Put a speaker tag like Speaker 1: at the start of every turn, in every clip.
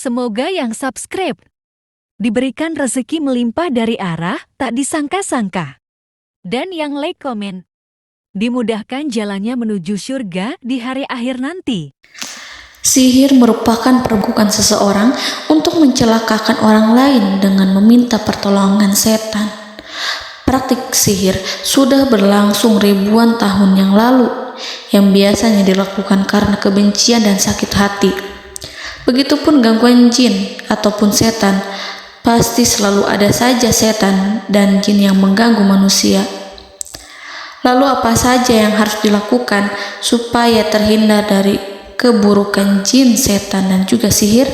Speaker 1: Semoga yang subscribe diberikan rezeki melimpah dari arah tak disangka-sangka. Dan yang like komen, dimudahkan jalannya menuju surga di hari akhir nanti.
Speaker 2: Sihir merupakan perbuatan seseorang untuk mencelakakan orang lain dengan meminta pertolongan setan. Praktik sihir sudah berlangsung ribuan tahun yang lalu, yang biasanya dilakukan karena kebencian dan sakit hati. Begitupun gangguan jin ataupun setan, pasti selalu ada saja setan dan jin yang mengganggu manusia. Lalu apa saja yang harus dilakukan supaya terhindar dari keburukan jin, setan, dan juga sihir?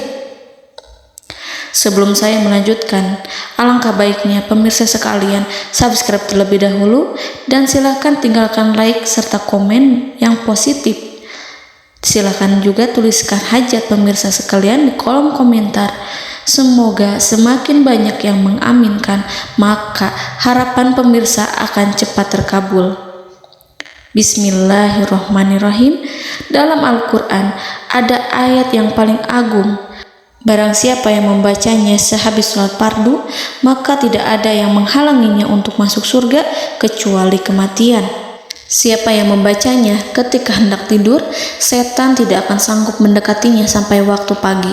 Speaker 2: Sebelum saya melanjutkan, alangkah baiknya pemirsa sekalian subscribe terlebih dahulu dan silakan tinggalkan like serta komen yang positif. Silakan juga tuliskan hajat pemirsa sekalian di kolom komentar. Semoga semakin banyak yang mengaminkan, maka harapan pemirsa akan cepat terkabul. Bismillahirrahmanirrahim. Dalam Al-Quran ada ayat yang paling agung. Barang siapa yang membacanya sehabis sholat fardu, maka tidak ada yang menghalanginya untuk masuk surga kecuali kematian. Siapa yang membacanya ketika hendak tidur, setan tidak akan sanggup mendekatinya sampai waktu pagi.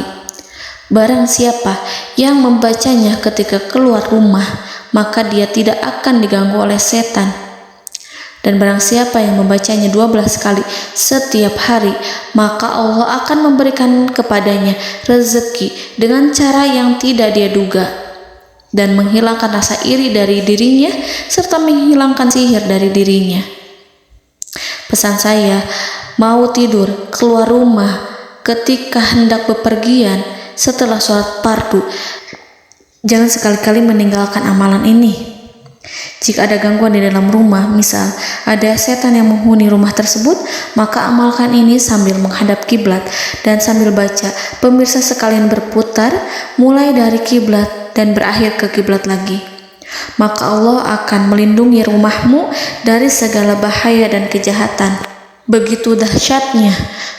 Speaker 2: Barang siapa yang membacanya ketika keluar rumah, maka dia tidak akan diganggu oleh setan. Dan barang siapa yang membacanya 12 kali setiap hari, maka Allah akan memberikan kepadanya rezeki dengan cara yang tidak dia duga, dan menghilangkan rasa iri dari dirinya, serta menghilangkan sihir dari dirinya. Pesan saya, mau tidur, keluar rumah, ketika hendak bepergian, setelah sholat fardu, jangan sekali-kali meninggalkan amalan ini. Jika ada gangguan di dalam rumah, misal ada setan yang menghuni rumah tersebut, maka amalkan ini sambil menghadap kiblat dan sambil baca. Pemirsa sekalian berputar mulai dari kiblat dan berakhir ke kiblat lagi. Maka Allah akan melindungi rumahmu dari segala bahaya dan kejahatan. Begitu dahsyatnya,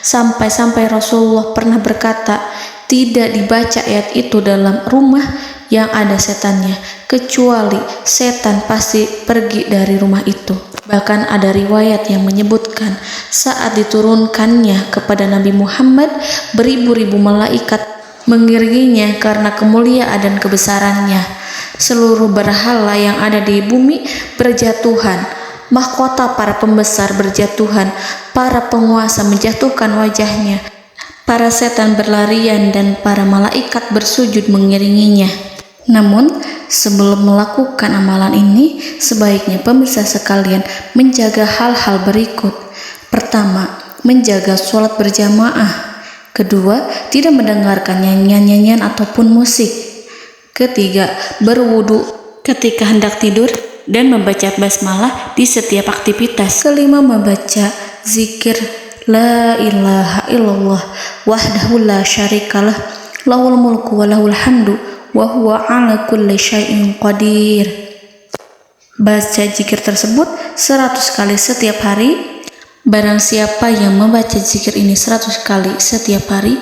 Speaker 2: sampai-sampai Rasulullah pernah berkata, tidak dibaca ayat itu dalam rumah yang ada setannya, kecuali setan pasti pergi dari rumah itu. Bahkan ada riwayat yang menyebutkan saat diturunkannya kepada Nabi Muhammad, beribu-ribu malaikat mengiringinya karena kemuliaan dan kebesarannya. Seluruh berhala yang ada di bumi berjatuhan, mahkota para pembesar berjatuhan, para penguasa menjatuhkan wajahnya, para setan berlarian, dan para malaikat bersujud mengiringinya. Namun, sebelum melakukan amalan ini, sebaiknya pemirsa sekalian menjaga hal-hal berikut. Pertama, menjaga sholat berjamaah. Kedua, tidak mendengarkan nyanyian-nyanyian ataupun musik. Ketiga, berwudu ketika hendak tidur dan membaca basmalah di setiap aktivitas. Kelima, membaca zikir la ilaha illallah wahdahu la syarikalah lahul mulku wa lahul hamdu wa huwa ala kulli syai'in qadir. Baca zikir tersebut 100 kali setiap hari. Barang siapa yang membaca zikir ini 100 kali setiap hari,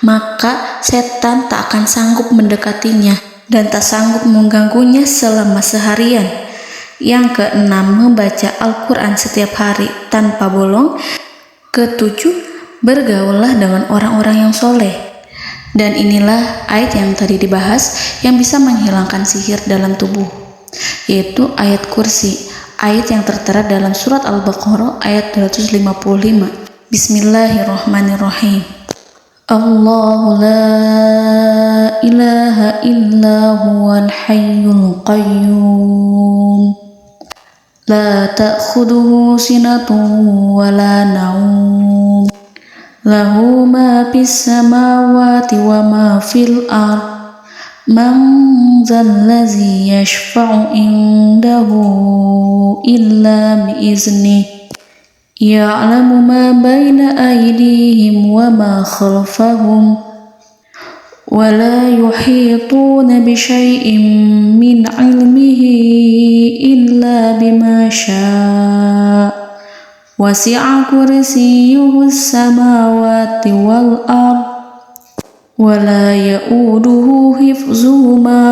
Speaker 2: maka setan tak akan sanggup mendekatinya dan tak sanggup mengganggunya selama seharian. Yang keenam, membaca Al-Quran setiap hari tanpa bolong. Ketujuh, bergaullah dengan orang-orang yang soleh. Dan inilah ayat yang tadi dibahas yang bisa menghilangkan sihir dalam tubuh, yaitu ayat kursi, ayat yang tertera dalam surat Al-Baqarah ayat 255. Bismillahirrahmanirrahim. Allahu la ilaha illa huwal hayyul qayyum la ta'khuduhu sinatun wa la naum lahu ma fis samawati wa ma fil ard man zallazi yashfa'u indahu illa biiznihi ya'lamu ma baina aydihim wa ma khalfahum wa la yuhituna bi syai'in min 'ilmihi illa bima syaa' wasi'a kursiyyuhu as-samawati wal ard ولا يؤوده حفظهما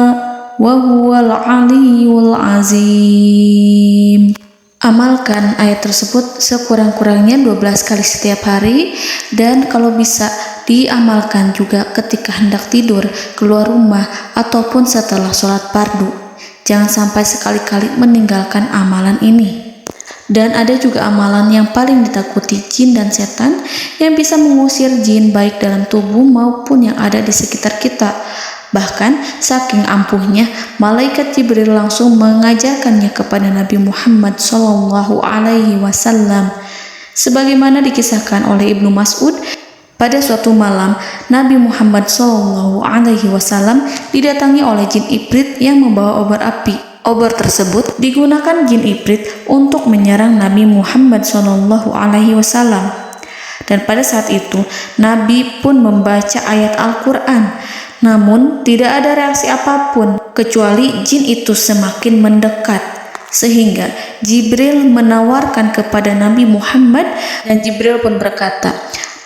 Speaker 2: وهو العلي العظيم. Amalkan ayat tersebut sekurang-kurangnya 12 kali setiap hari, dan kalau bisa diamalkan juga ketika hendak tidur, keluar rumah, ataupun setelah sholat fardu. Jangan sampai sekali-kali meninggalkan amalan ini. Dan ada juga amalan yang paling ditakuti jin dan setan, yang bisa mengusir jin baik dalam tubuh maupun yang ada di sekitar kita. Bahkan saking ampuhnya, malaikat Jibril langsung mengajarkannya kepada Nabi Muhammad SAW. Sebagaimana dikisahkan oleh Ibnu Mas'ud, pada suatu malam Nabi Muhammad SAW didatangi oleh jin Ifrit yang membawa obor api. Obor tersebut digunakan jin Ifrit untuk menyerang Nabi Muhammad SAW. Dan pada saat itu Nabi pun membaca ayat Al-Quran. Namun tidak ada reaksi apapun, kecuali jin itu semakin mendekat. Sehingga Jibril menawarkan kepada Nabi Muhammad, dan Jibril pun berkata,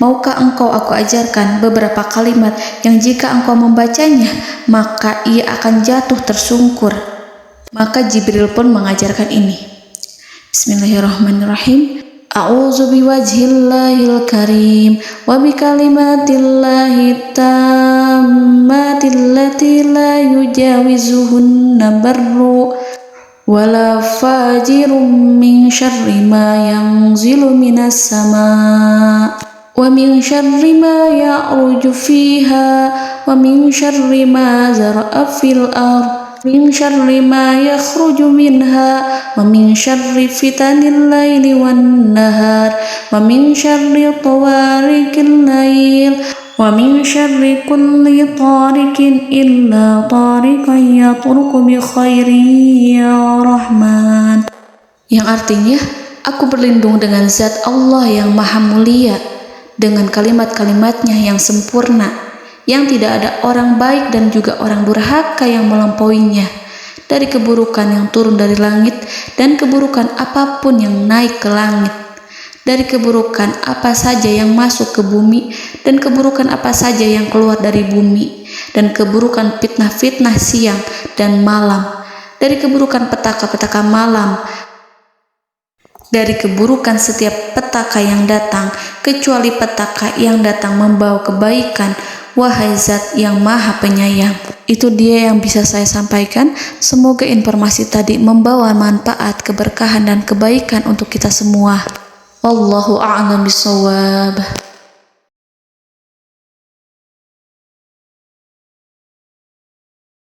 Speaker 2: "Maukah engkau aku ajarkan beberapa kalimat yang jika engkau membacanya, maka ia akan jatuh tersungkur?" Maka Jibril pun mengajarkan ini. Bismillahirrahmanirrahim. A'udzu biwajhillahil karim wa bikalimatillahi tammatil lati la yujawizuhunna barru wala fajirum min syarri ma yanzilu minas sama wa min syarri ma ya'ruju fiha wa min syarri ma zara'a fil ardh min syarri ma yakhruju minha wa min syarri fitanil laili wan nahar wa min syarri tawarikil lail wa min syarri kulli tarikin illa tarikan yatruku bi khairin ya Rahman. Yang artinya, aku berlindung dengan zat Allah yang maha mulia, dengan kalimat-kalimatnya yang sempurna, yang tidak ada orang baik dan juga orang durhaka yang melampauinya, dari keburukan yang turun dari langit dan keburukan apapun yang naik ke langit, dari keburukan apa saja yang masuk ke bumi dan keburukan apa saja yang keluar dari bumi, dan keburukan fitnah-fitnah siang dan malam, dari keburukan petaka-petaka malam, dari keburukan setiap petaka yang datang, kecuali petaka yang datang membawa kebaikan. Wahai Zat yang Maha Penyayang. Itu dia yang bisa saya sampaikan. Semoga informasi tadi membawa manfaat, keberkahan dan kebaikan untuk kita semua. Wallahu a'lam bishawab.